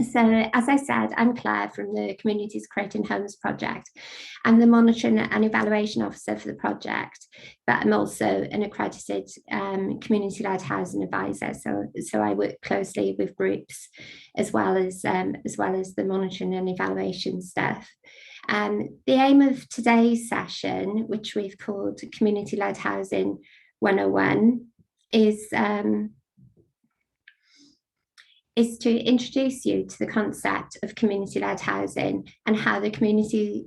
So, as I said, I'm Claire from the Communities Creating Homes project. I'm the monitoring and evaluation officer for the project, but I'm also an accredited community-led housing advisor. So I work closely with groups as well as the monitoring and evaluation stuff. The aim of today's session, which we've called Community-Led Housing 101, is to introduce you to the concept of community-led housing and how the Communities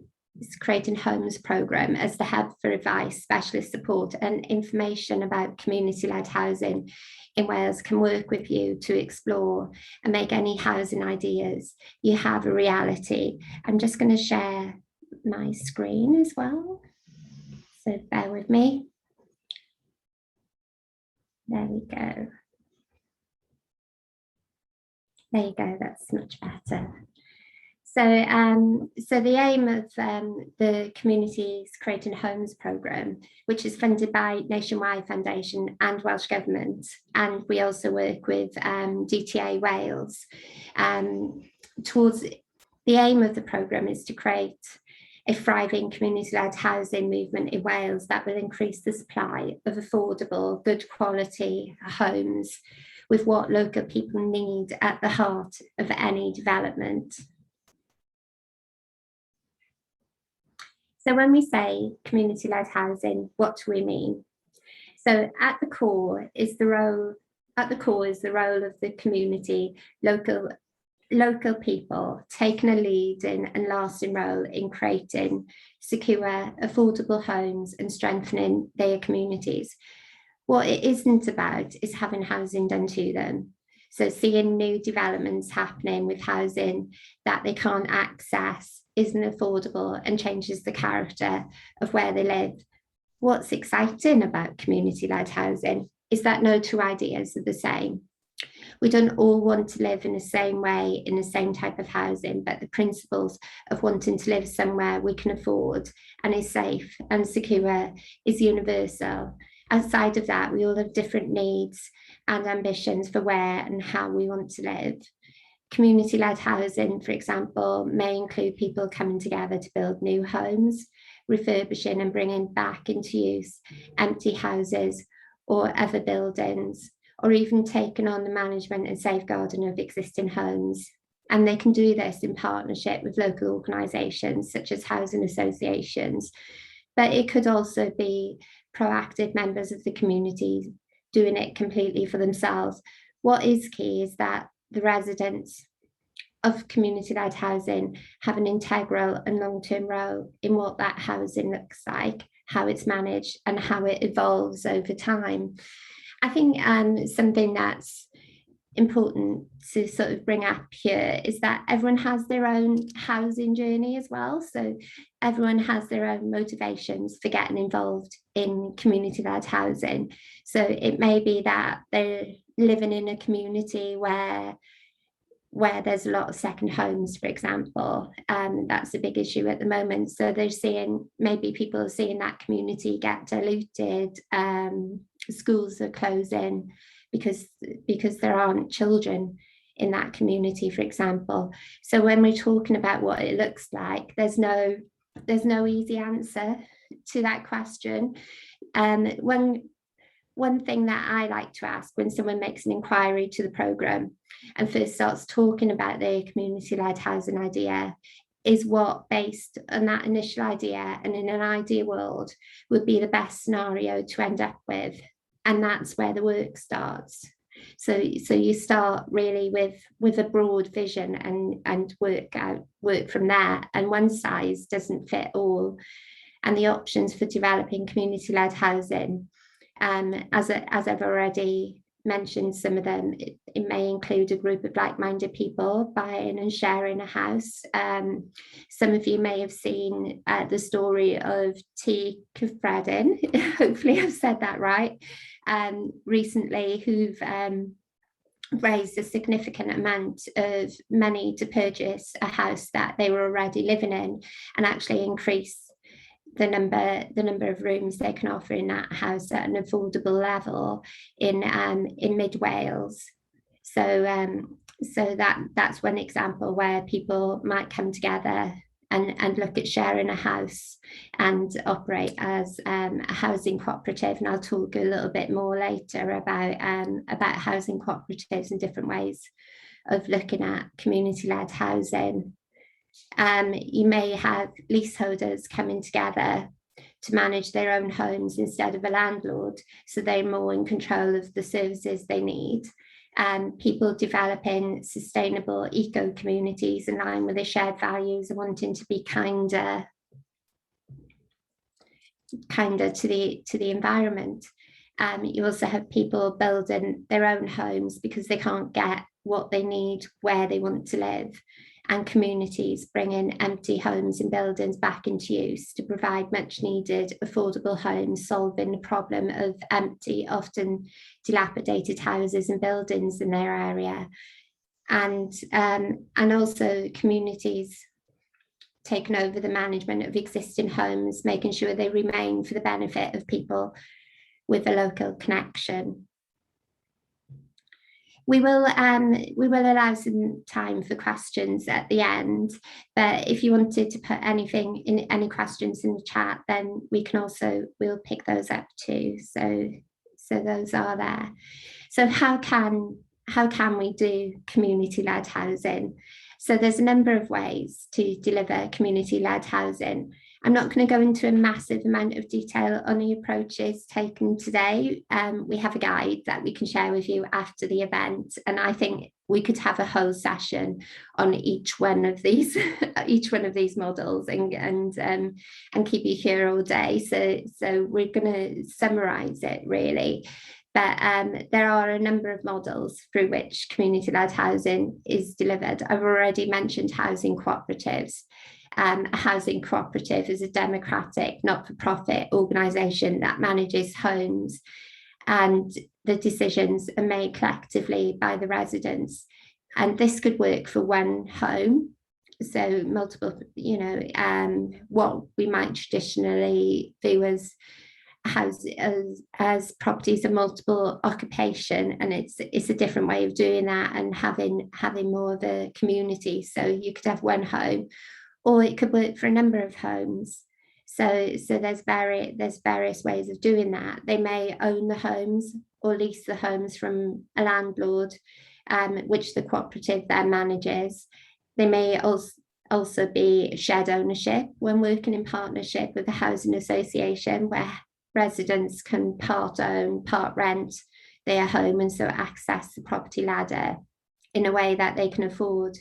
Creating Homes programme, as the hub for advice, specialist support and information about community-led housing in Wales, can work with you to explore and make any housing ideas you have a reality. I'm just going to share my screen as well, so bear with me. There we go. There you go, that's much better. So the aim of the Communities Creating Homes programme, which is funded by Nationwide Foundation and Welsh Government, and we also work with DTA Wales, towards the aim of the programme is to create a thriving community-led housing movement in Wales that will increase the supply of affordable, good quality homes with what local people need at the heart of any development. So when we say community-led housing, what do we mean? So at the core is the role of the community, local people taking a lead in and lasting role in creating secure, affordable homes and strengthening their communities. What it isn't about is having housing done to them. So seeing new developments happening with housing that they can't access, isn't affordable, and changes the character of where they live. What's exciting about community-led housing is that no two ideas are the same. We don't all want to live in the same way, in the same type of housing, but the principles of wanting to live somewhere we can afford and is safe and secure is universal. Outside of that, we all have different needs and ambitions for where and how we want to live. Community-led housing, for example, may include people coming together to build new homes, refurbishing and bringing back into use empty houses or other buildings, or even taking on the management and safeguarding of existing homes. And they can do this in partnership with local organisations such as housing associations. But it could also be proactive members of the community doing it completely for themselves. What is key is that the residents of community-led housing have an integral and long-term role in what that housing looks like, how it's managed and how it evolves over time. I think something that's important to sort of bring up here is that everyone has their own housing journey as well. So everyone has their own motivations for getting involved in community-led housing. So it may be that they're living in a community where there's a lot of second homes, for example, that's a big issue at the moment. So they're seeing, maybe people are seeing that community get diluted, schools are closing because there aren't children in that community, for example. So when we're talking about what it looks like, there's no easy answer to that question. One thing that I like to ask when someone makes an inquiry to the programme and first starts talking about their community-led housing idea is what, based on that initial idea and in an ideal world, would be the best scenario to end up with. And that's where the work starts. So you start really with a broad vision and work from there. And one size doesn't fit all. And the options for developing community-led housing, as I've already mentioned some of them, it may include a group of like-minded people buying and sharing a house. Some of you may have seen the story of T. Cyffredin, hopefully I've said that right, recently, who've raised a significant amount of money to purchase a house that they were already living in and actually increase the number of rooms they can offer in that house at an affordable level in mid Wales. So that's one example where people might come together and look at sharing a house and operate as a housing cooperative. And I'll talk a little bit more later about housing cooperatives and different ways of looking at community-led housing. You may have leaseholders coming together to manage their own homes instead of a landlord, so they're more in control of the services they need. People developing sustainable eco communities in line with their shared values and wanting to be kinder to the environment. You also have people building their own homes because they can't get what they need where they want to live, and communities bringing empty homes and buildings back into use to provide much needed affordable homes, solving the problem of empty, often dilapidated houses and buildings in their area. And also communities taking over the management of existing homes, making sure they remain for the benefit of people with a local connection. We will allow some time for questions at the end, but if you wanted to put any questions in the chat, then we'll pick those up too. So those are there. So how can we do community-led housing? So there's a number of ways to deliver community-led housing. I'm not going to go into a massive amount of detail on the approaches taken today. We have a guide that we can share with you after the event, and I think we could have a whole session on each one of these models and keep you here all day. So we're going to summarize it really. But there are a number of models through which community-led housing is delivered. I've already mentioned housing cooperatives. A housing cooperative is a democratic, not-for-profit organisation that manages homes, and the decisions are made collectively by the residents. And this could work for one home, so multiple, what we might traditionally do as properties of multiple occupation, and it's a different way of doing that and having more of a community. So you could have one home, or it could work for a number of homes. So there's various ways of doing that. They may own the homes or lease the homes from a landlord, which the cooperative then manages. They may also be shared ownership when working in partnership with a housing association, where residents can part own, part rent their home, and so access the property ladder in a way that they can afford.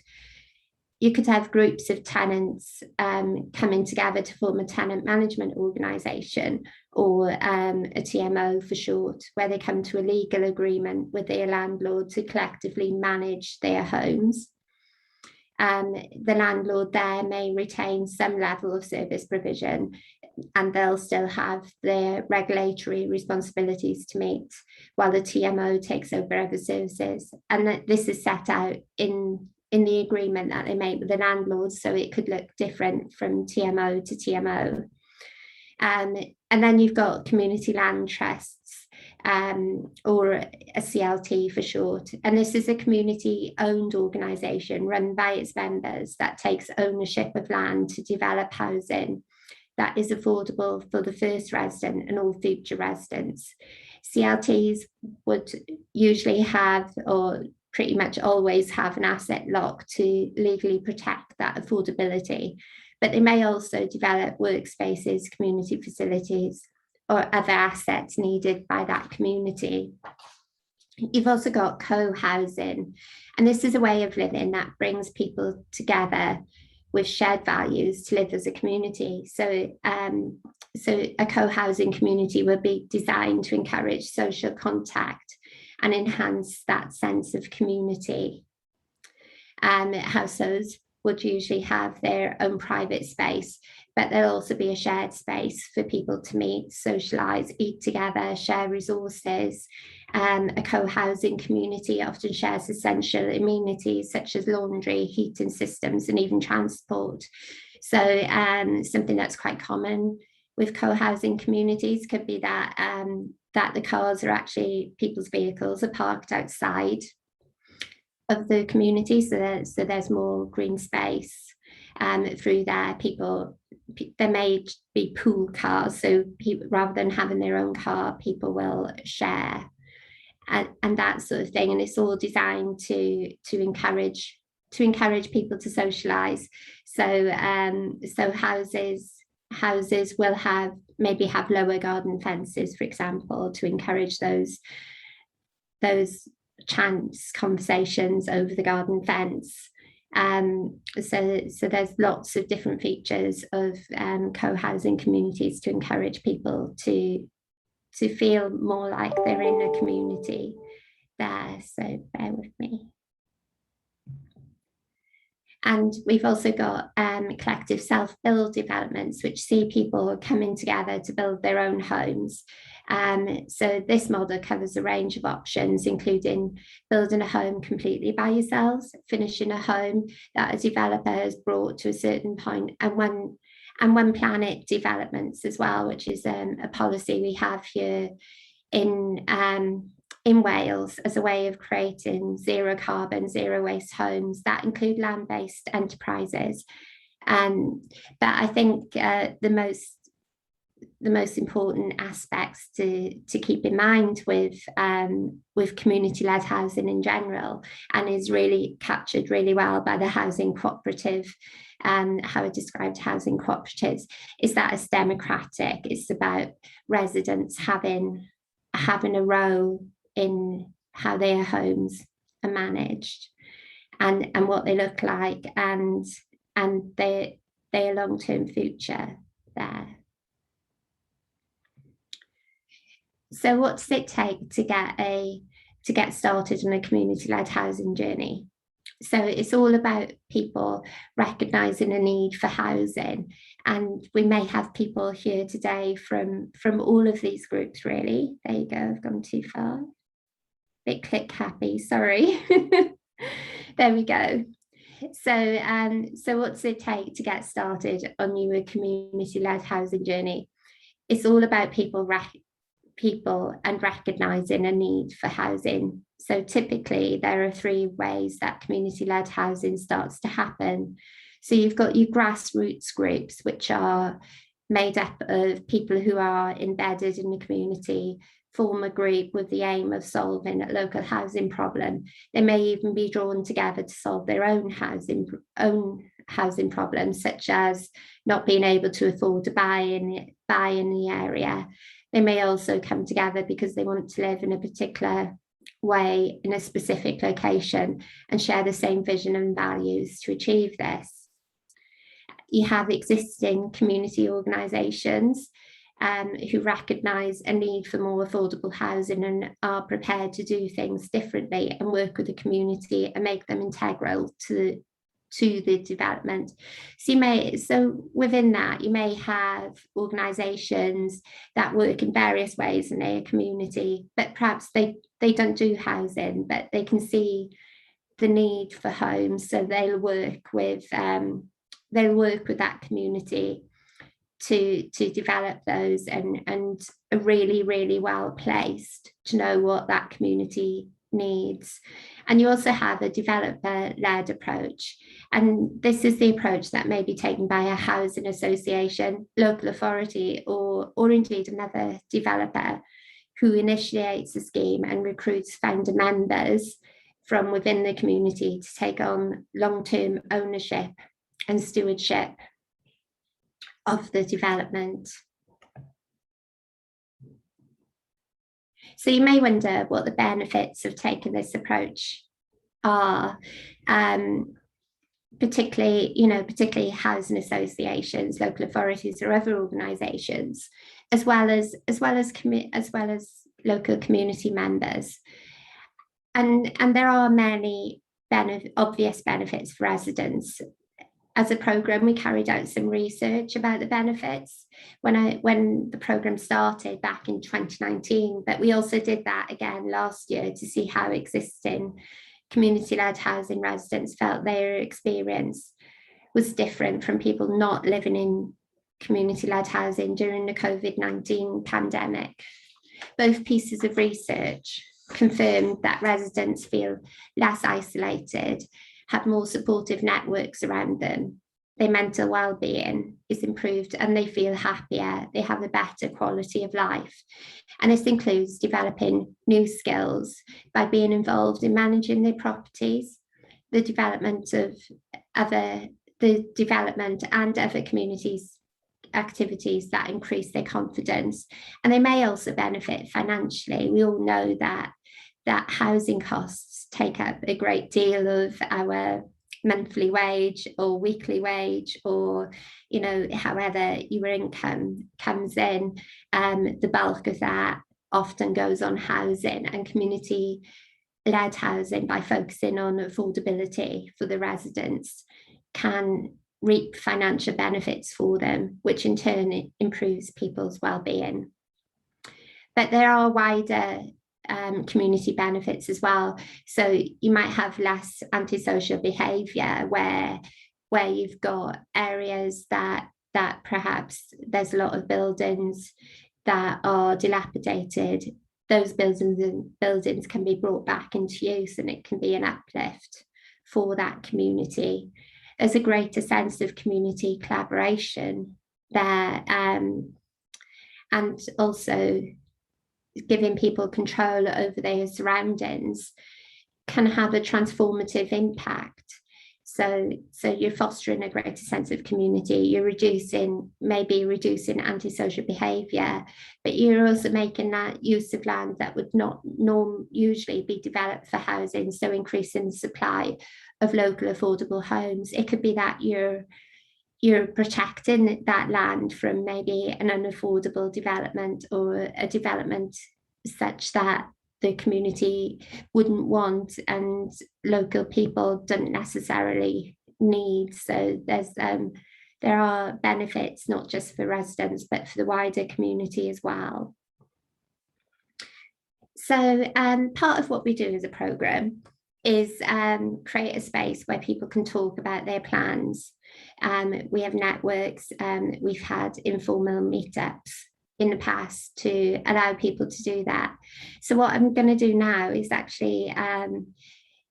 You could have groups of tenants coming together to form a tenant management organisation, or a TMO for short, where they come to a legal agreement with their landlord to collectively manage their homes. The landlord there may retain some level of service provision, and they'll still have their regulatory responsibilities to meet, while the TMO takes over other services. And this is set out in the agreement that they make with the landlord, so it could look different from TMO to TMO. And then you've got community land trusts, or a CLT for short. And this is a community-owned organisation run by its members that takes ownership of land to develop housing that is affordable for the first resident and all future residents. CLTs would usually have, or pretty much always have, an asset lock to legally protect that affordability, but they may also develop workspaces, community facilities, or other assets needed by that community. You've also got co-housing, and this is a way of living that brings people together with shared values to live as a community. So a co-housing community will be designed to encourage social contact and enhance that sense of community. Households would usually have their own private space, but there'll also be a shared space for people to meet, socialise, eat together, share resources. A co-housing community often shares essential amenities such as laundry, heating systems, and even transport. So something that's quite common with co-housing communities could be that the cars are actually, people's vehicles are parked outside, of the community, so there's more green space through there. There may be pool cars, so people, rather than having their own car, people will share and that sort of thing. And it's all designed to encourage people to socialize. So so houses will maybe have lower garden fences, for example, to encourage those chance conversations over the garden fence. So there's lots of different features of co-housing communities to encourage people to feel more like they're in a community there. So bear with me. And we've also got collective self-build developments, which see people coming together to build their own homes. So this model covers a range of options, including building a home completely by yourselves, finishing a home that a developer has brought to a certain point, and one planet developments as well, which is a policy we have here in Wales as a way of creating zero carbon, zero waste homes that include land-based enterprises. But I think the most important aspects to keep in mind with community-led housing in general, and is really captured really well by the housing cooperative, how I described housing cooperatives, is that it's democratic. It's about residents having a role in how their homes are managed and what they look like and their long-term future there. So what does it take to get started on a community-led housing journey? So it's all about people recognising a need for housing, and we may have people here today from all of these groups, really. There you go, I've gone too far. Bit click happy, sorry. There we go. So what does it take to get started on your community-led housing journey? It's all about people and recognising a need for housing. So typically there are 3 ways that community-led housing starts to happen. So you've got your grassroots groups, which are made up of people who are embedded in the community, form a group with the aim of solving a local housing problem. They may even be drawn together to solve their own housing problems, such as not being able to afford to buy in the area. They may also come together because they want to live in a particular way in a specific location and share the same vision and values to achieve this. You have existing community organisations who recognise a need for more affordable housing and are prepared to do things differently and work with the community and make them integral to the development. So within that, you may have organisations that work in various ways in their community, but perhaps they don't do housing, but they can see the need for homes, so they'll work with that community to develop those, and are really, really well placed to know what that community needs. And you also have a developer-led approach, and this is the approach that may be taken by a housing association, local authority, or indeed another developer who initiates a scheme and recruits founder members from within the community to take on long-term ownership and stewardship of the development. So you may wonder what the benefits of taking this approach are, particularly housing associations, local authorities, or other organisations, as well as local community members. And there are many obvious benefits for residents. As a programme, we carried out some research about the benefits when the programme started back in 2019, but we also did that again last year to see how existing community-led housing residents felt their experience was different from people not living in community-led housing during the COVID-19 pandemic. Both pieces of research confirmed that residents feel less isolated, have more supportive networks around them. Their mental well-being is improved and they feel happier, they have a better quality of life. And this includes developing new skills by being involved in managing their properties, the development and other communities activities that increase their confidence. And they may also benefit financially. We all know that housing costs take up a great deal of our monthly wage or weekly wage, or however your income comes in. The bulk of that often goes on housing, and community-led housing, by focusing on affordability for the residents, can reap financial benefits for them, which in turn improves people's well-being. But there are wider community benefits as well. So you might have less antisocial behaviour where you've got areas that perhaps there's a lot of buildings that are dilapidated. Those buildings can be brought back into use, and it can be an uplift for that community. There's a greater sense of community collaboration there, and also giving people control over their surroundings can have a transformative impact. So you're fostering a greater sense of community, you're maybe reducing antisocial behaviour, but you're also making that use of land that would not usually be developed for housing, so increasing the supply of local affordable homes. It could be that you're protecting that land from maybe an unaffordable development, or a development such that the community wouldn't want and local people don't necessarily need. So there are benefits not just for residents but for the wider community as well. So part of what we do as a programme is create a space where people can talk about their plans. We have networks, we've had informal meetups in the past to allow people to do that. So what I'm going to do now is actually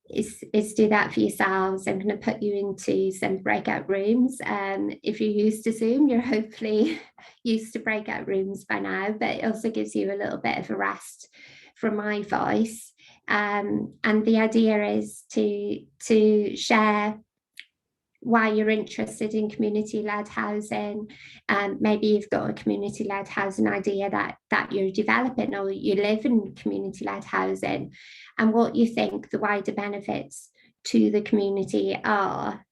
is do that for yourselves. I'm going to put you into some breakout rooms. If you're used to Zoom, you're hopefully used to breakout rooms by now, but it also gives you a little bit of a rest from my voice. And the idea is to share why you're interested in community-led housing. Maybe you've got a community-led housing idea that you're developing, or you live in community-led housing, and what you think the wider benefits to the community are.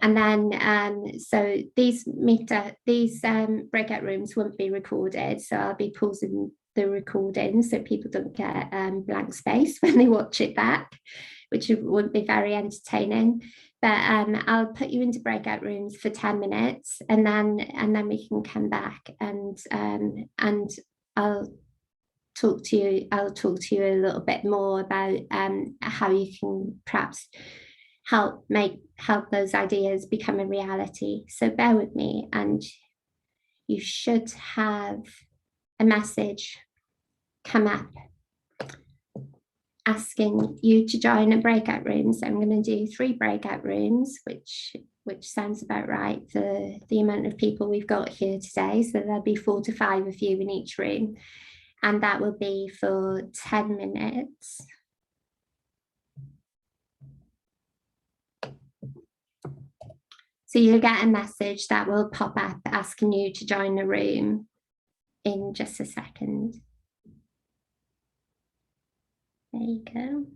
And then so these breakout rooms won't be recorded, so I'll be pausing the recording so people don't get blank space when they watch it back, which wouldn't be very entertaining. But I'll put you into breakout rooms for 10 minutes, and then we can come back and I'll talk to you a little bit more about how you can perhaps help those ideas become a reality. So bear with me, and you should have a message come up asking you to join a breakout room. So I'm going to do 3 breakout rooms, which sounds about right for the amount of people we've got here today. So there'll be 4 to 5 of you in each room, and that will be for 10 minutes. So you'll get a message that will pop up asking you to join the room in just a second. There you go.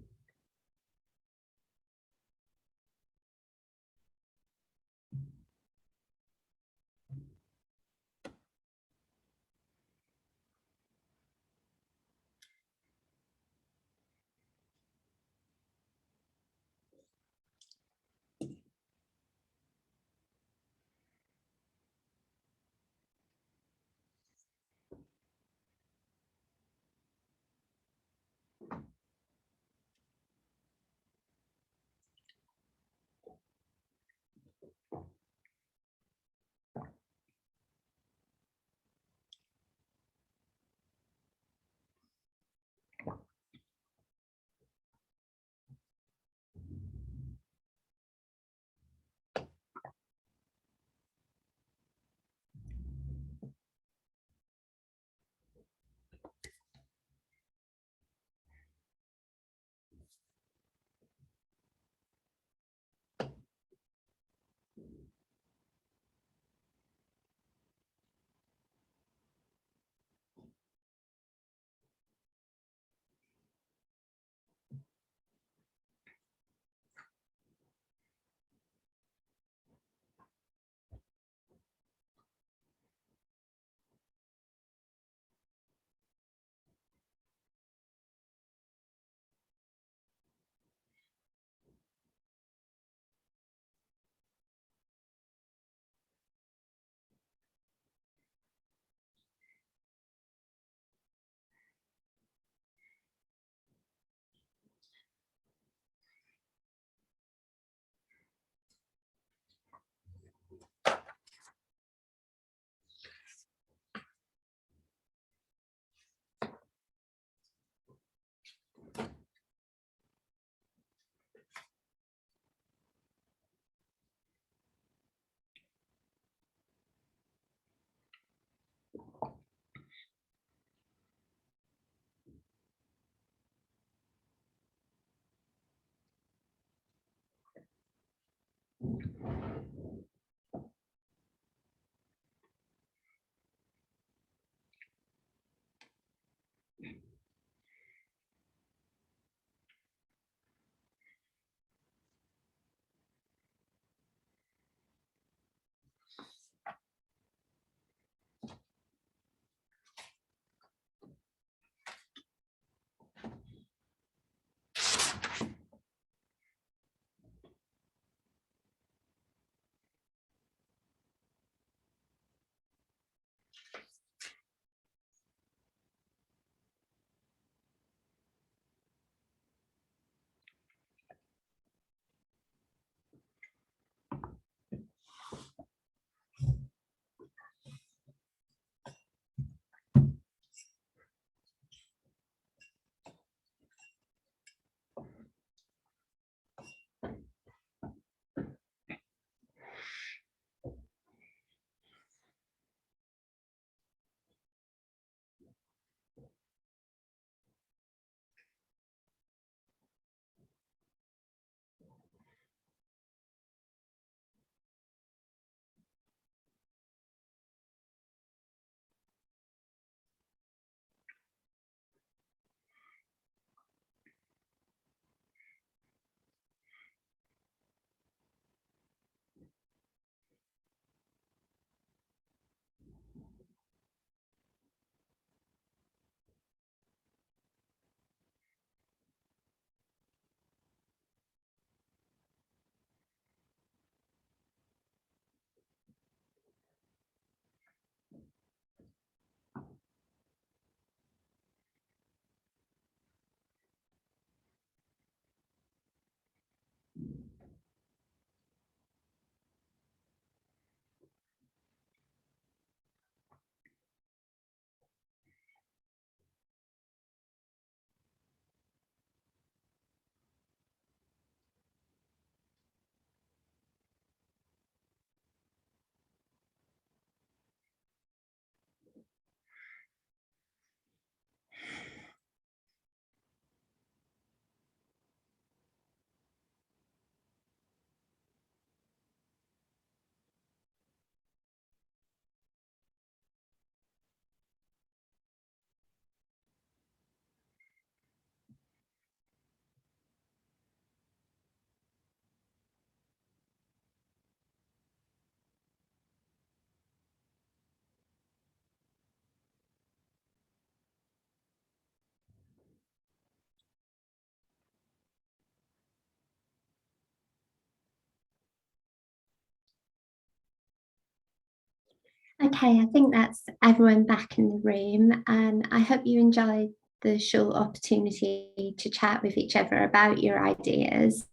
Okay, I think that's everyone back in the room, and I hope you enjoyed the short opportunity to chat with each other about your ideas.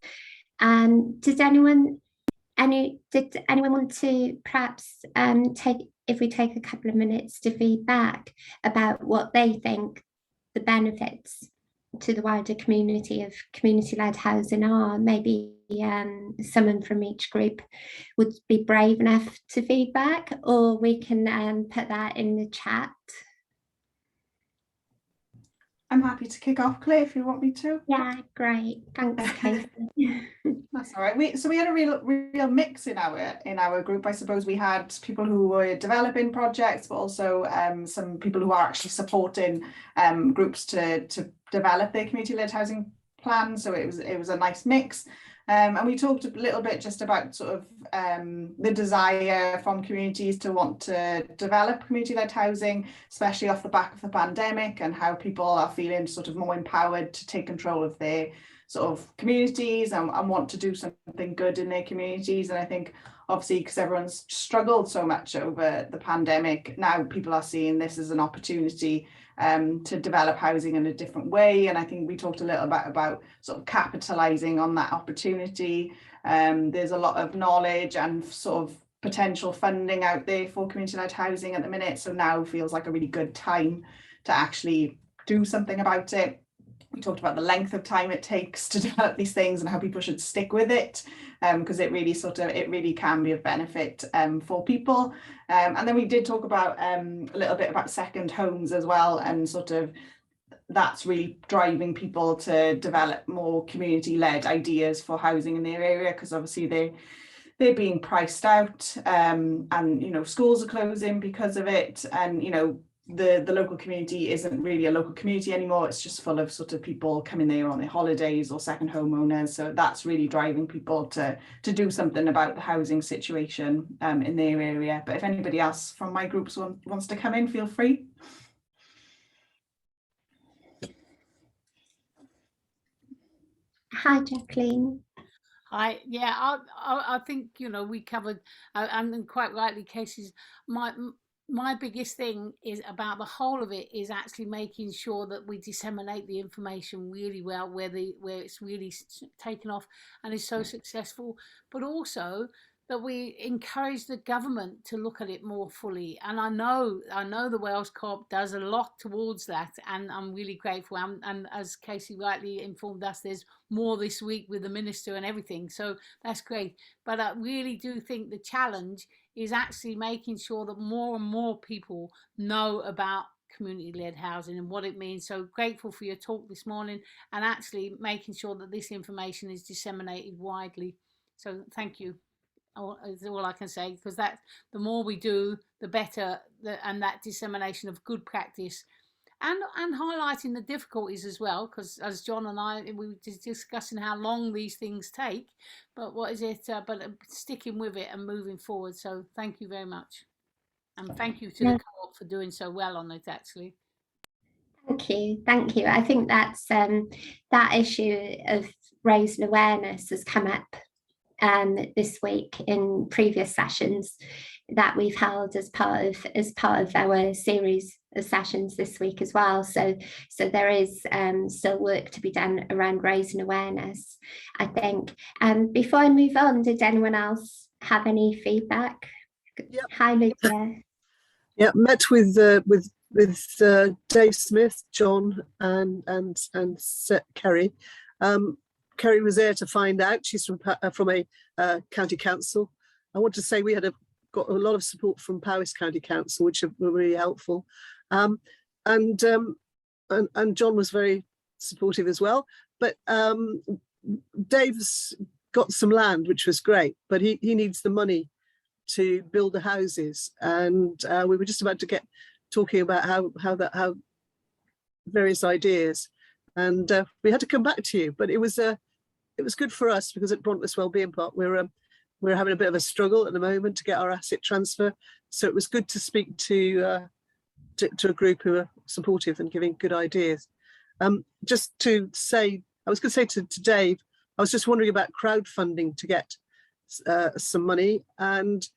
And did anyone want to perhaps if we take a couple of minutes to feedback about what they think the benefits to the wider community of community-led housing are? Maybe someone from each group would be brave enough to feedback, or we can put that in the chat. I'm happy to kick off, Claire, if you want me to. Yeah, great. Thanks, Kate. That's all right. We had a real mix in our group. I suppose we had people who were developing projects, but also some people who are actually supporting groups to develop their community-led housing plans. So it was a nice mix. And we talked a little bit just about sort of the desire from communities to want to develop community-led housing, especially off the back of the pandemic, and how people are feeling sort of more empowered to take control of their sort of communities and want to do something good in their communities. And I think obviously because everyone's struggled so much over the pandemic, now people are seeing this as an opportunity to develop housing in a different way. And I think we talked a little bit about sort of capitalizing on that opportunity. There's a lot of knowledge and sort of potential funding out there for community-led housing at the minute. So now feels like a really good time to actually do something about it. We talked about the length of time it takes to develop these things and how people should stick with it, because it really can be of benefit for people. And then we did talk about a little bit about second homes as well, and sort of that's really driving people to develop more community-led ideas for housing in their area, because obviously they're being priced out, and schools are closing because of it, and the local community isn't really a local community anymore. It's just full of sort of people coming there on their holidays or second homeowners. So that's really driving people to do something about the housing situation in their area. But if anybody else from my groups wants to come in, feel free. Hi, Jacqueline. I think we covered, and quite rightly, Casey's. My biggest thing is about the whole of it is actually making sure that we disseminate the information really well, where it's really taken off and is so successful, but also that we encourage the government to look at it more fully. And I know the Wales Co-op does a lot towards that, and I'm really grateful. And as Casey rightly informed us, there's more this week with the minister and everything, so that's great. But I really do think the challenge is actually making sure that more and more people know about community-led housing and what it means. So grateful for your talk this morning, and actually making sure that this information is disseminated widely. So thank you. Is all I can say, because that the more we do, the better, and that dissemination of good practice, and highlighting the difficulties as well, because as John and I, we were discussing how long these things take, but sticking with it and moving forward. So thank you very much, and thank you to the Co-op for doing so well on it, actually. Thank you. I think that's that issue of raising awareness has come up this week in previous sessions that we've held as part of our series of sessions this week as well. So there is still work to be done around raising awareness, I think. Before I move on, did anyone else have any feedback? Yep. Hi, Lydia. Yeah, met with Dave Smith, John, and Kerry. Kerry was there to find out. She's from a county council. I want to say we got a lot of support from Powys County Council, which were really helpful. And John was very supportive as well. But Dave's got some land, which was great, but he needs the money to build the houses. And we were just about to get talking about how various ideas, and we had to come back to you. But it was good for us because at Brontwas Wellbeing Park we're having a bit of a struggle at the moment to get our asset transfer. So it was good to speak to a group who are supportive and giving good ideas. Just to say, I was going to say to Dave, I was just wondering about crowdfunding to get some money, and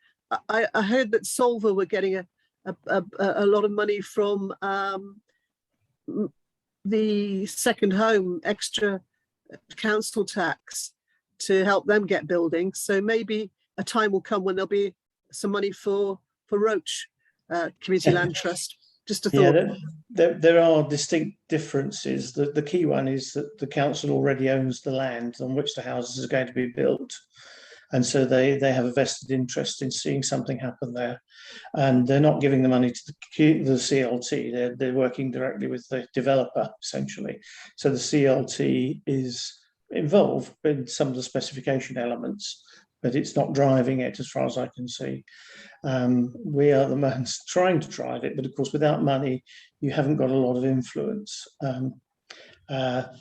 I heard that Solva were getting a lot of money from the second home extra council tax to help them get buildings. So maybe a time will come when there'll be some money for Roach Community Land Trust. Just a thought. Yeah, there are distinct differences. The key one is that the council already owns the land on which the houses are going to be built. And so they have a vested interest in seeing something happen there. And they're not giving the money to the CLT, they're working directly with the developer, essentially. So the CLT is involved in some of the specification elements, but it's not driving it as far as I can see. We are the ones trying to drive it, but of course, without money, you haven't got a lot of influence.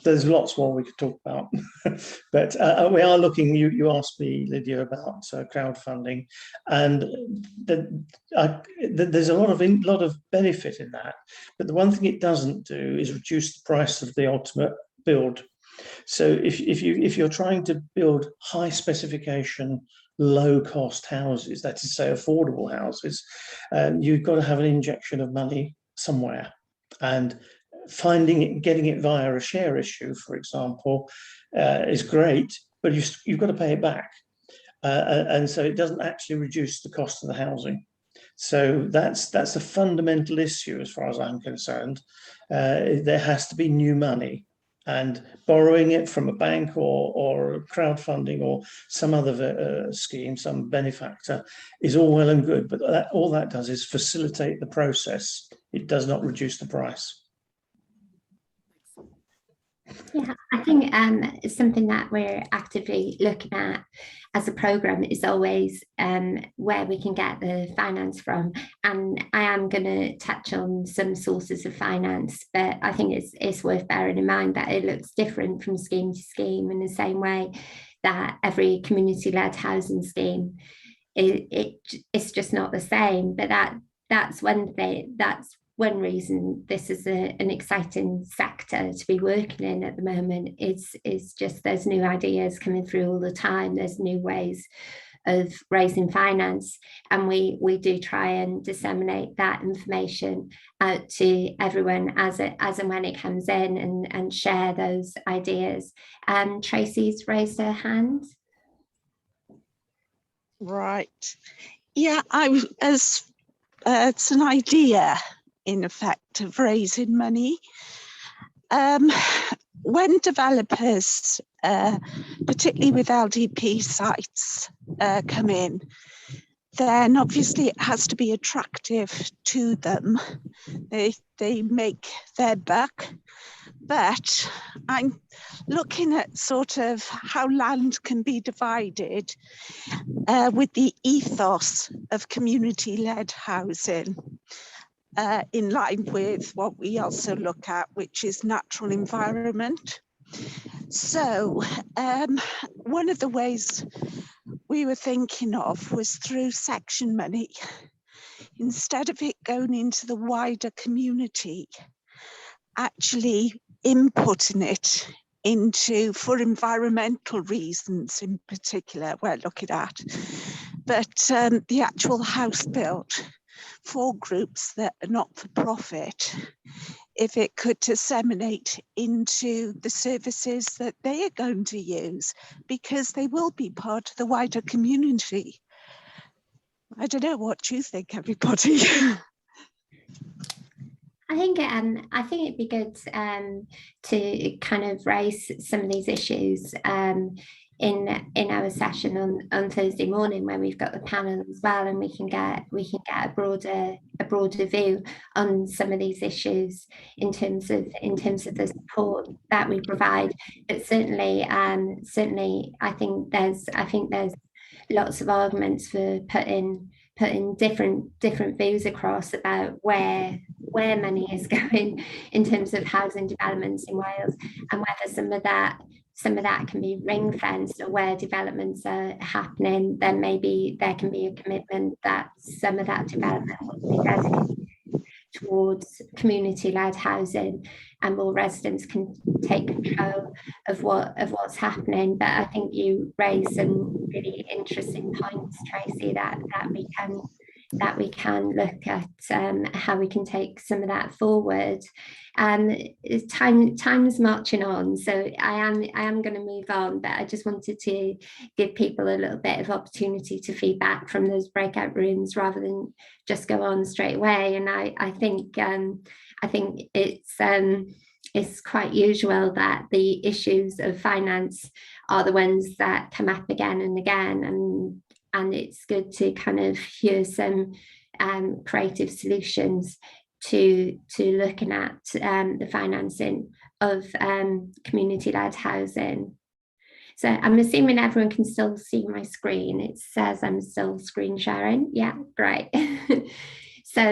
There's lots more we could talk about, but we are looking. You asked me, Lydia, about crowdfunding, and there's a lot of benefit in that. But the one thing it doesn't do is reduce the price of the ultimate build. So if you're trying to build high specification, low cost houses, that is to say affordable houses, you've got to have an injection of money somewhere, and getting it via a share issue, for example, is great, but you've got to pay it back, and so it doesn't actually reduce the cost of the housing. So that's a fundamental issue as far as I'm concerned. There has to be new money, and borrowing it from a bank or crowdfunding or some other scheme, some benefactor, is all well and good, but all that does is facilitate the process. It does not reduce the price. Yeah, I think it's something that we're actively looking at as a programme is always where we can get the finance from. And I am going to touch on some sources of finance, but I think it's worth bearing in mind that it looks different from scheme to scheme, in the same way that every community-led housing scheme, it's just not the same. But that's one thing, that's one reason this is an exciting sector to be working in at the moment. Is just there's new ideas coming through all the time. There's new ways of raising finance, and we do try and disseminate that information out to everyone as and when it comes in, and share those ideas. Tracy's raised her hand. Right. Yeah, it's an idea, in effect, of raising money. When developers, particularly with LDP sites, come in, then obviously it has to be attractive to them. They make their buck. But I'm looking at sort of how land can be divided with the ethos of community-led housing, in line with what we also look at, which is natural environment. So one of the ways we were thinking of was through section money. Instead of it going into the wider community, actually inputting it into, for environmental reasons in particular, we're looking at, but the actual house built for groups that are not for profit, if it could disseminate into the services that they are going to use, because they will be part of the wider community. I don't know, what do you think, everybody? I think it'd be good to kind of raise some of these issues in our session on Thursday morning, when we've got the panel as well, and we can get a broader view on some of these issues in terms of the support that we provide. But certainly I think there's lots of arguments for putting different views across about where money is going in terms of housing developments in Wales, and whether some of that can be ring fenced, or where developments are happening, then maybe there can be a commitment that some of that development will be dedicated towards community-led housing, and more residents can take control of what's happening. But I think you raise some really interesting points, Tracy, that we can look at how we can take some of that forward. Time's marching on, so I am going to move on, but I just wanted to give people a little bit of opportunity to feedback from those breakout rooms, rather than just go on straight away. And I think it's quite usual that the issues of finance are the ones that come up again and again, and it's good to kind of hear some creative solutions to looking at the financing of community-led housing. So I'm assuming everyone can still see my screen. It says I'm still screen sharing. Yeah, great. So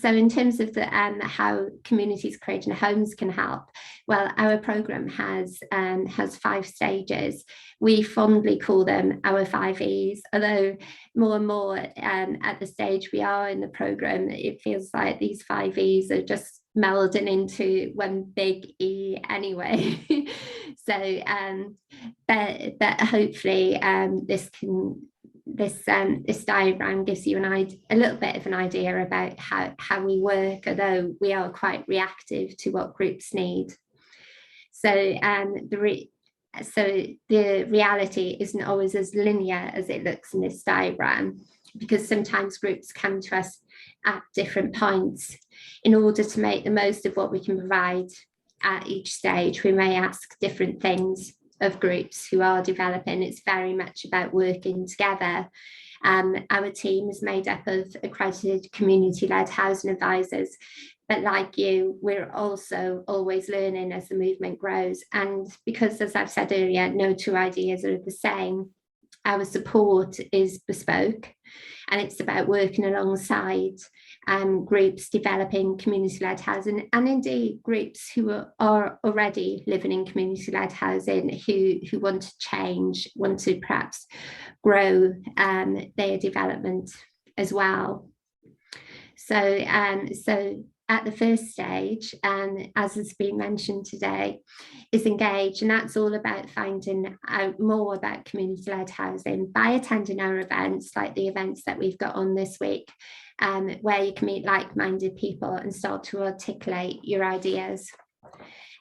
in terms of the how communities creating homes can help, well, our programme has 5 stages. We fondly call them our 5 E's, although more and more at the stage we are in the programme, it feels like these 5 E's are just melding into one big E anyway. So but hopefully this diagram gives you a little bit of an idea about how we work, although we are quite reactive to what groups need. So the reality isn't always as linear as it looks in this diagram, because sometimes groups come to us at different points. In order to make the most of what we can provide at each stage, we may ask different things of groups who are developing. It's very much about working together. Our team is made up of accredited community-led housing advisors But like you, we're also always learning as the movement grows. And because, as I've said earlier, no two ideas are the same, our support is bespoke, and it's about working alongside groups developing community-led housing, and indeed groups who are already living in community-led housing, who want to change, want to perhaps grow their development as well. So at the first stage, as has been mentioned today, is engage, and that's all about finding out more about community-led housing by attending our events, like the events that we've got on this week, where you can meet like-minded people and start to articulate your ideas.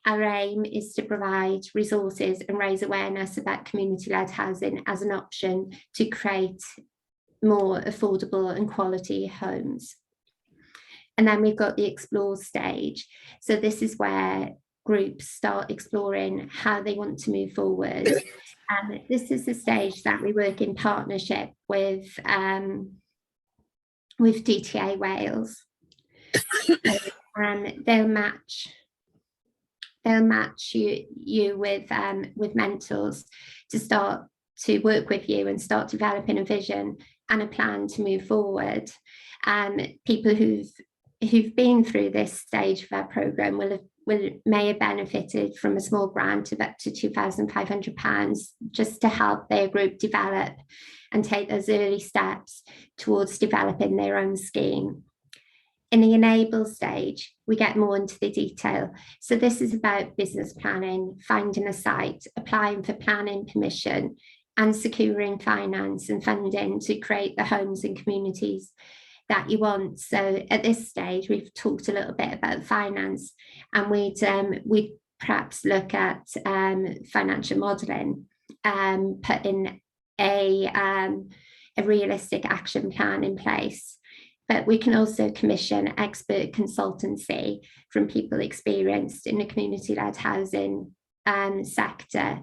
Our aim is to provide resources and raise awareness about community-led housing as an option to create more affordable and quality homes. And then we've got the explore stage. So this is where groups start exploring how they want to move forward. And this is the stage that we work in partnership with DTA Wales. And they'll match you with mentors to start to work with you and start developing a vision and a plan to move forward. People who've been through this stage of our programme may have benefited from a small grant of up to £2,500 just to help their group develop and take those early steps towards developing their own scheme. In the enable stage, we get more into the detail. So this is about business planning, finding a site, applying for planning permission, and securing finance and funding to create the homes and communities that you want. So at this stage, we've talked a little bit about finance, and we'd perhaps look at financial modelling, putting a realistic action plan in place. But we can also commission expert consultancy from people experienced in the community-led housing sector,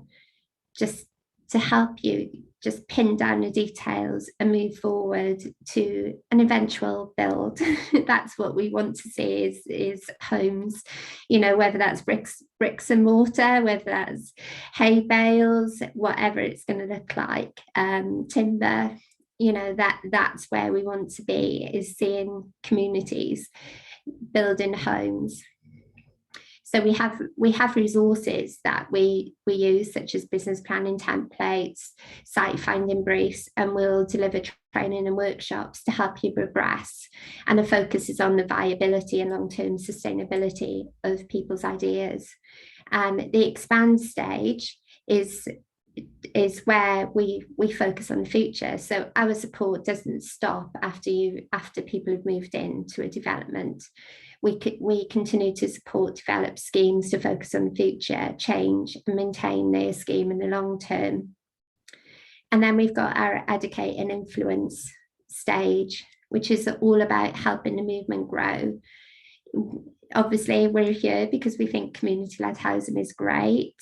just to help you just pin down the details and move forward to an eventual build. That's what we want to see is homes, whether that's bricks and mortar, whether that's hay bales, whatever it's going to look like, timber. That's where we want to be, is seeing communities building homes. So we have resources that we use, such as business planning templates, site finding briefs, and we'll deliver training and workshops to help you progress. And the focus is on the viability and long-term sustainability of people's ideas. The expand stage is where we focus on the future. So our support doesn't stop after people have moved into a development. We continue to support develop schemes to focus on the future, change and maintain their scheme in the long term. And then we've got our educate and influence stage, which is all about helping the movement grow. Obviously, we're here because we think community-led housing is great.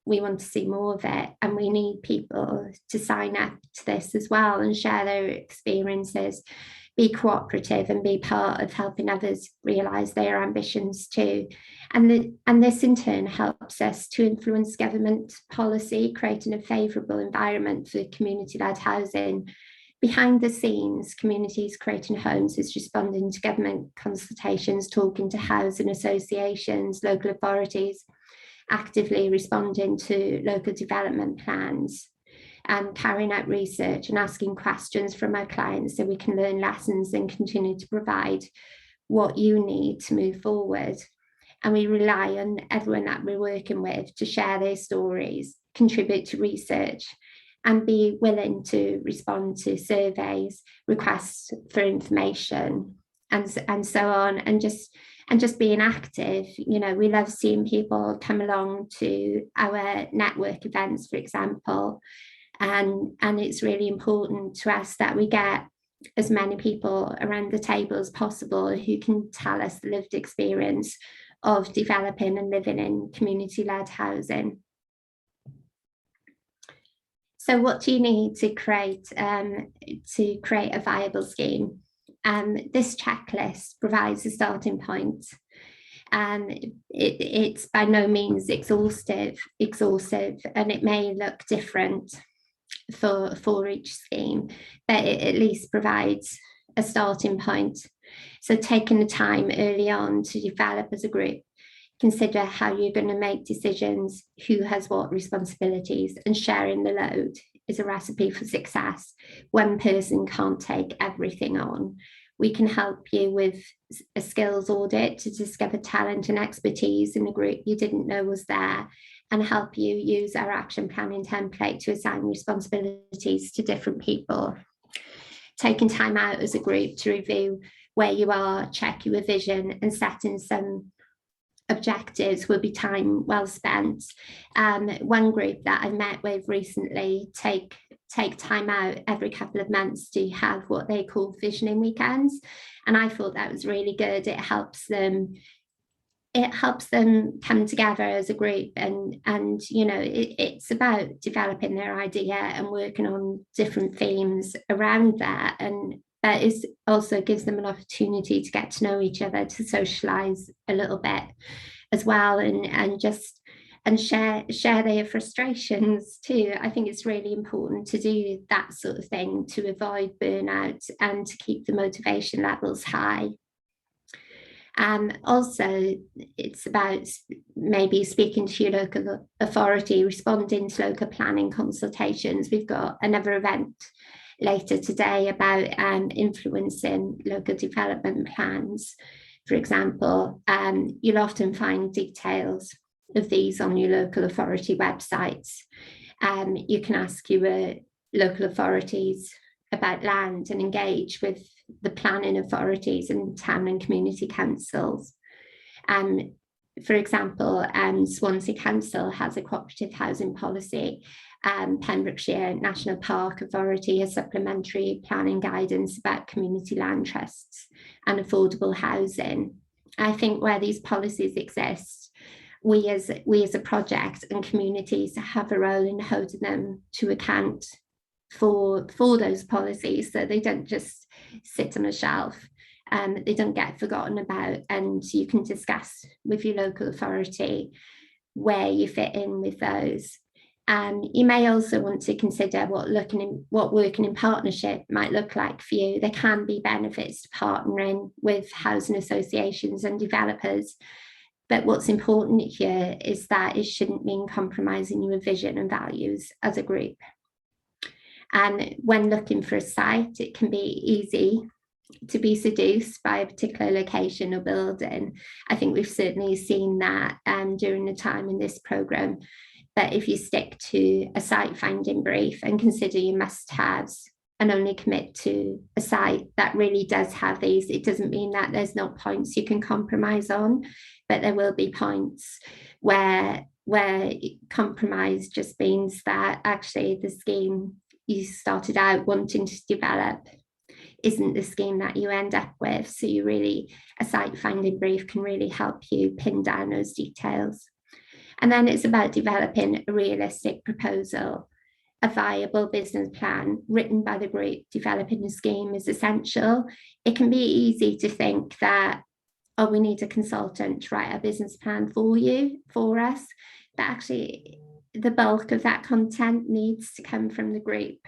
We want to see more of it, and we need people to sign up to this as well and share their experiences, be cooperative and be part of helping others realise their ambitions too. And this in turn helps us to influence government policy, creating a favourable environment for community-led housing. Behind the scenes, Communities Creating Homes is responding to government consultations, talking to housing associations, local authorities, actively responding to local development plans, and carrying out research and asking questions from our clients so we can learn lessons and continue to provide what you need to move forward. And we rely on everyone that we're working with to share their stories, contribute to research, and be willing to respond to surveys, requests for information, and so on, and just being active. We love seeing people come along to our network events, for example, and it's really important to us that we get as many people around the table as possible who can tell us the lived experience of developing and living in community-led housing. So what do you need to create a viable scheme? This checklist provides a starting point. It's by no means exhaustive, and it may look different for each scheme, but it at least provides a starting point. So taking the time early on to develop as a group, consider how you're going to make decisions, who has what responsibilities, and sharing the load is a recipe for success. One person can't take everything on. We can help you with a skills audit to discover talent and expertise in the group you didn't know was there, and help you use our action planning template to assign responsibilities to different people. Taking time out as a group to review where you are, check your vision, and setting some objectives will be time well spent. One group that I met with recently take time out every couple of months to have what they call visioning weekends, and I thought that was really good. It helps them come together as a group, and you know, it's about developing their idea and working on different themes around that, and that is also gives them an opportunity to get to know each other, to socialize a little bit as well, and share their frustrations too. I think it's really important to do that sort of thing to avoid burnout and to keep the motivation levels high. Also, it's about maybe speaking to your local authority, responding to local planning consultations. We've got another event later today about influencing local development plans. For example, you'll often find details of these on your local authority websites. You can ask your local authorities about land and engage with the planning authorities and town and community councils. For example, Swansea Council has a cooperative housing policy. Pembrokeshire National Park Authority has supplementary planning guidance about community land trusts and affordable housing. I think where these policies exist, we as a project and communities have a role in holding them to account for those policies, so they don't just sit on a shelf, they don't get forgotten about, and you can discuss with your local authority where you fit in with those. You may also want to consider what working in partnership might look like for you. There can be benefits to partnering with housing associations and developers, but what's important here is that it shouldn't mean compromising your vision and values as a group. And when looking for a site, it can be easy to be seduced by a particular location or building. I think we've certainly seen that during the time in this programme. But if you stick to a site finding brief and consider your must-haves and only commit to a site that really does have these, it doesn't mean that there's not points you can compromise on, but there will be points where compromise just means that actually the scheme you started out wanting to develop isn't the scheme that you end up with. So a site finding brief can really help you pin down those details. And then it's about developing a realistic proposal. A viable business plan written by the group developing a scheme is essential. It can be easy to think that, oh, we need a consultant to write a business plan for us, but actually the bulk of that content needs to come from the group.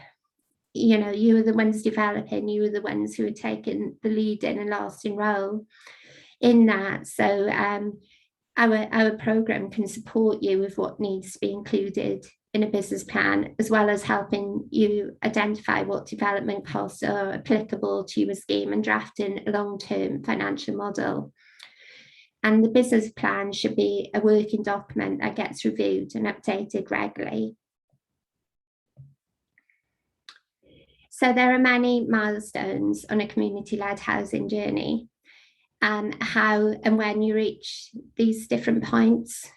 You know, you are the ones developing, you are the ones who are taking the lead in and lasting role in that. So our programme can support you with what needs to be included in a business plan, as well as helping you identify what development costs are applicable to your scheme and drafting a long-term financial model. And the business plan should be a working document that gets reviewed and updated regularly. So there are many milestones on a community-led housing journey. How and when you reach these different points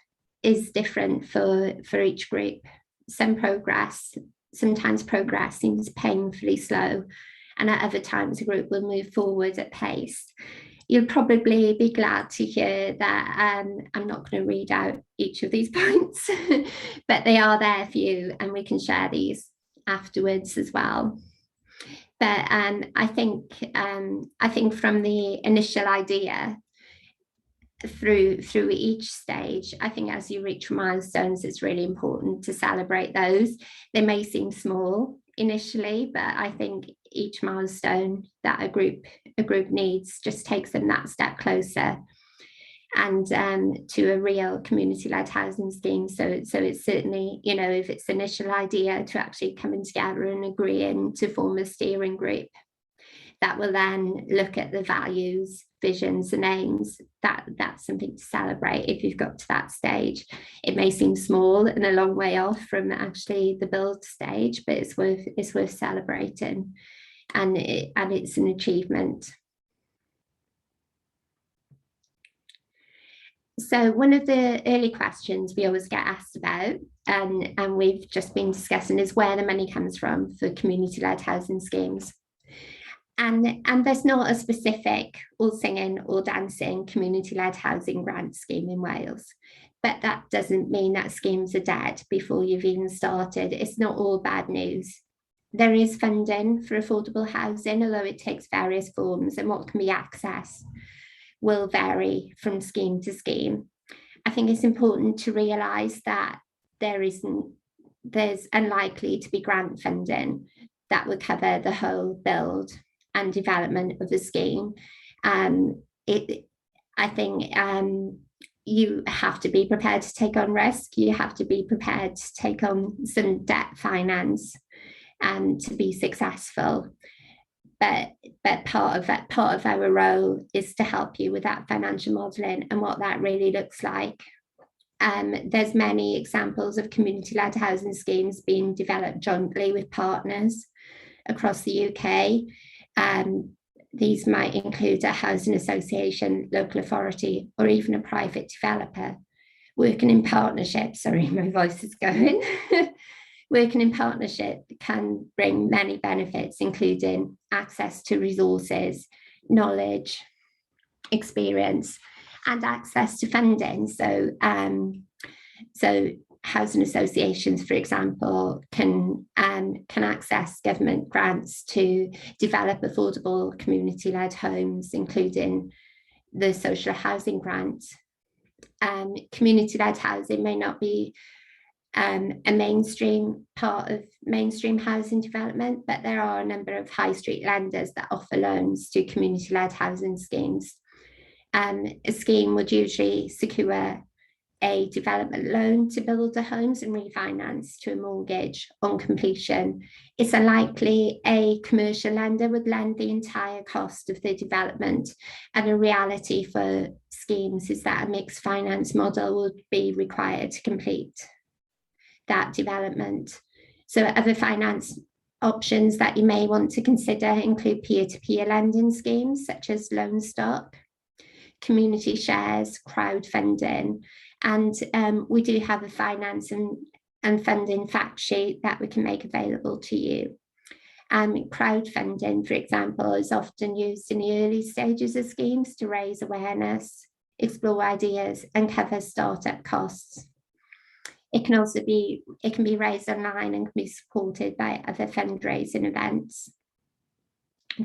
is different for each group. Sometimes progress seems painfully slow, and at other times a group will move forward at pace. You'll probably be glad to hear that I'm not going to read out each of these points, but they are there for you, and we can share these afterwards as well. But I think from the initial idea through each stage, I think as you reach milestones, it's really important to celebrate those. They may seem small initially, but I think each milestone that a group needs just takes them that step closer, and to a real community-led housing scheme. So it's certainly, you know, if it's initial idea, to actually coming together and agreeing to form a steering group that will then look at the values, visions and aims. That's something to celebrate if you've got to that stage. It may seem small and a long way off from actually the build stage, but it's worth celebrating, and it's an achievement. So one of the early questions we always get asked about, and we've just been discussing, is where the money comes from for community-led housing schemes. And there's not a specific all singing, all dancing community-led housing grant scheme in Wales, but that doesn't mean that schemes are dead before you've even started. It's not all bad news. There is funding for affordable housing, although it takes various forms, and what can be accessed will vary from scheme to scheme. I think it's important to realise that there's unlikely to be grant funding that would cover the whole build and development of the scheme. I think you have to be prepared to take on risk. You have to be prepared to take on some debt finance to be successful. But part of our role is to help you with that financial modelling and what that really looks like. There's many examples of community-led housing schemes being developed jointly with partners across the UK. These might include a housing association, local authority, or even a private developer working in partnership. Sorry, my voice is going. Working in partnership can bring many benefits, including access to resources, knowledge, experience, and access to funding. So housing associations, for example, can access government grants to develop affordable community-led homes, including the social housing grant. Community-led housing may not be a mainstream part of mainstream housing development, but there are a number of high street lenders that offer loans to community-led housing schemes. A scheme would usually secure a development loan to build the homes and refinance to a mortgage on completion. It's unlikely a commercial lender would lend the entire cost of the development, and a reality for schemes is that a mixed finance model would be required to complete that development. So other finance options that you may want to consider include peer-to-peer lending schemes such as loan stock, community shares, crowdfunding, and we do have a finance and funding fact sheet that we can make available to you. Crowdfunding, for example, is often used in the early stages of schemes to raise awareness, explore ideas, and cover startup costs. It can be raised online and can be supported by other fundraising events.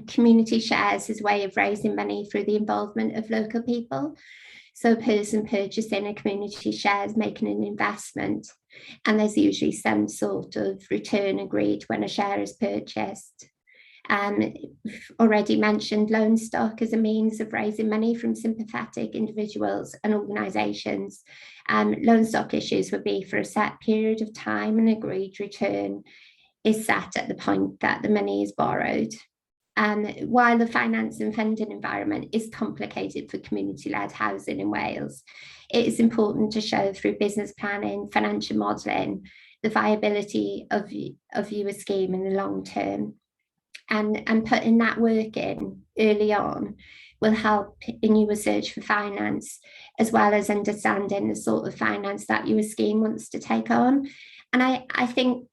Community shares is a way of raising money through the involvement of local people. So a person purchasing a community share is making an investment, and there's usually some sort of return agreed when a share is purchased. We've already mentioned loan stock as a means of raising money from sympathetic individuals and organisations. Loan stock issues would be for a set period of time, and agreed return is set at the point that the money is borrowed. While the finance and funding environment is complicated for community-led housing in Wales, it is important to show through business planning, financial modelling, the viability of your scheme in the long term. And putting that work in early on will help in your search for finance, as well as understanding the sort of finance that your scheme wants to take on. And I think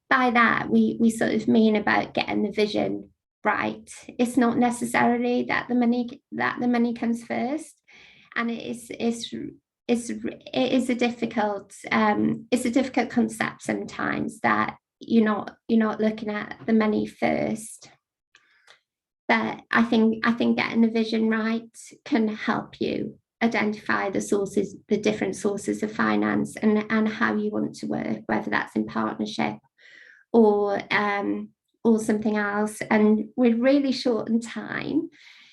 by that we sort of mean about getting the vision right. It's not necessarily that the money comes first, and it is a difficult concept sometimes that you're not looking at the money first. But I think getting the vision right can help you identify the sources, the different sources of finance, and how you want to work, whether that's in partnership or something else. And we're really short on time.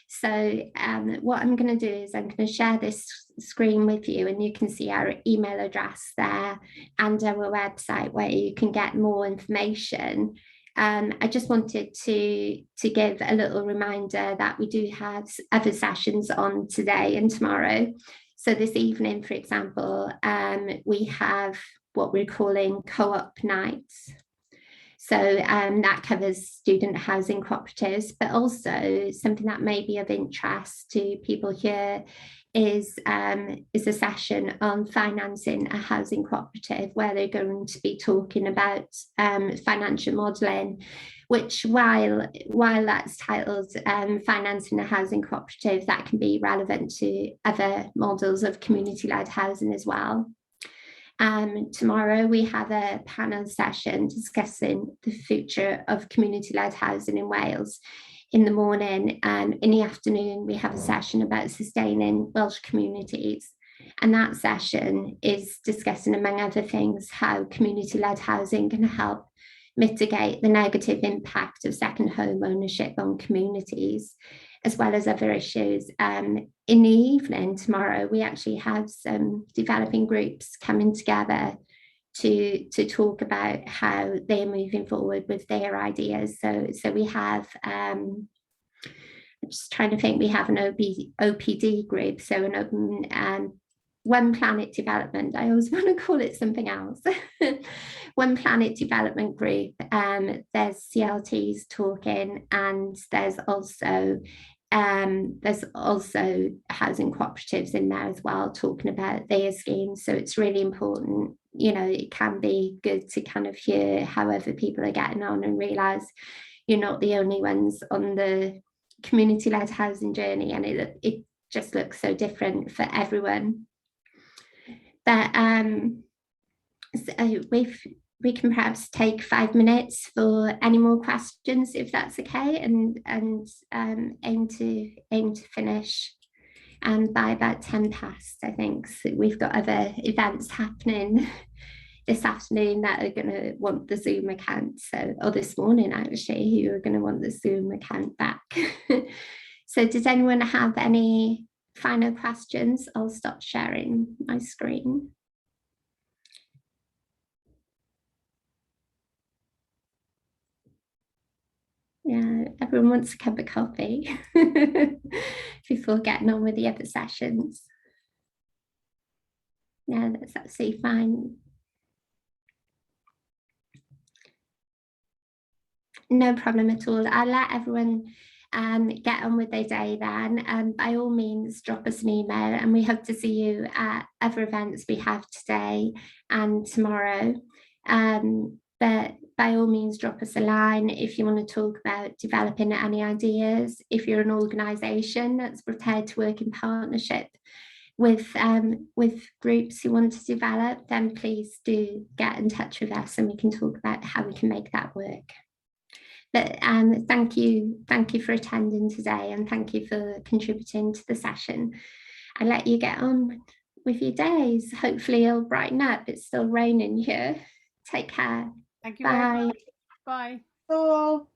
So what I'm going to do is I'm going to share this screen with you, and you can see our email address there and our website where you can get more information. I just wanted to give a little reminder that we do have other sessions on today and tomorrow. So this evening, for example, we have what we're calling co-op nights. So that covers student housing cooperatives, but also something that may be of interest to people here is a session on financing a housing cooperative, where they're going to be talking about financial modelling, which while that's titled financing a housing cooperative, that can be relevant to other models of community-led housing as well. Tomorrow we have a panel session discussing the future of community-led housing in Wales. In the morning, in the afternoon, we have a session about sustaining Welsh communities. And that session is discussing, among other things, how community-led housing can help mitigate the negative impact of second home ownership on communities, as well as other issues. In the evening tomorrow, we actually have some developing groups coming together to talk about how they're moving forward with their ideas. So we have, I'm just trying to think, we have an OPD group, so an open One Planet Development. I always want to call it something else. One Planet Development group. There's CLTs talking, and there's also housing cooperatives in there as well, talking about their schemes. So it's really important. You know, it can be good to kind of hear how other people are getting on and realise you're not the only ones on the community-led housing journey, and it just looks so different for everyone. But so we can perhaps take 5 minutes for any more questions, if that's okay, and aim to finish by about 10 past, I think. So we've got other events happening this afternoon that are going to want the Zoom account, or this morning actually, who are going to want the Zoom account back. So does anyone have any final questions? I'll stop sharing my screen. Yeah, everyone wants a cup of coffee before getting on with the other sessions. Yeah, that's absolutely fine. No problem at all. I'll let everyone get on with their day then. By all means, drop us an email, and we hope to see you at other events we have today and tomorrow. But by all means, drop us a line if you want to talk about developing any ideas. If you're an organisation that's prepared to work in partnership with groups who want to develop, then please do get in touch with us, and we can talk about how we can make that work. But thank you for attending today, and thank you for contributing to the session. I'll let you get on with your days. Hopefully it'll brighten up. It's still raining here. Take care. Thank you very much. Bye. Oh.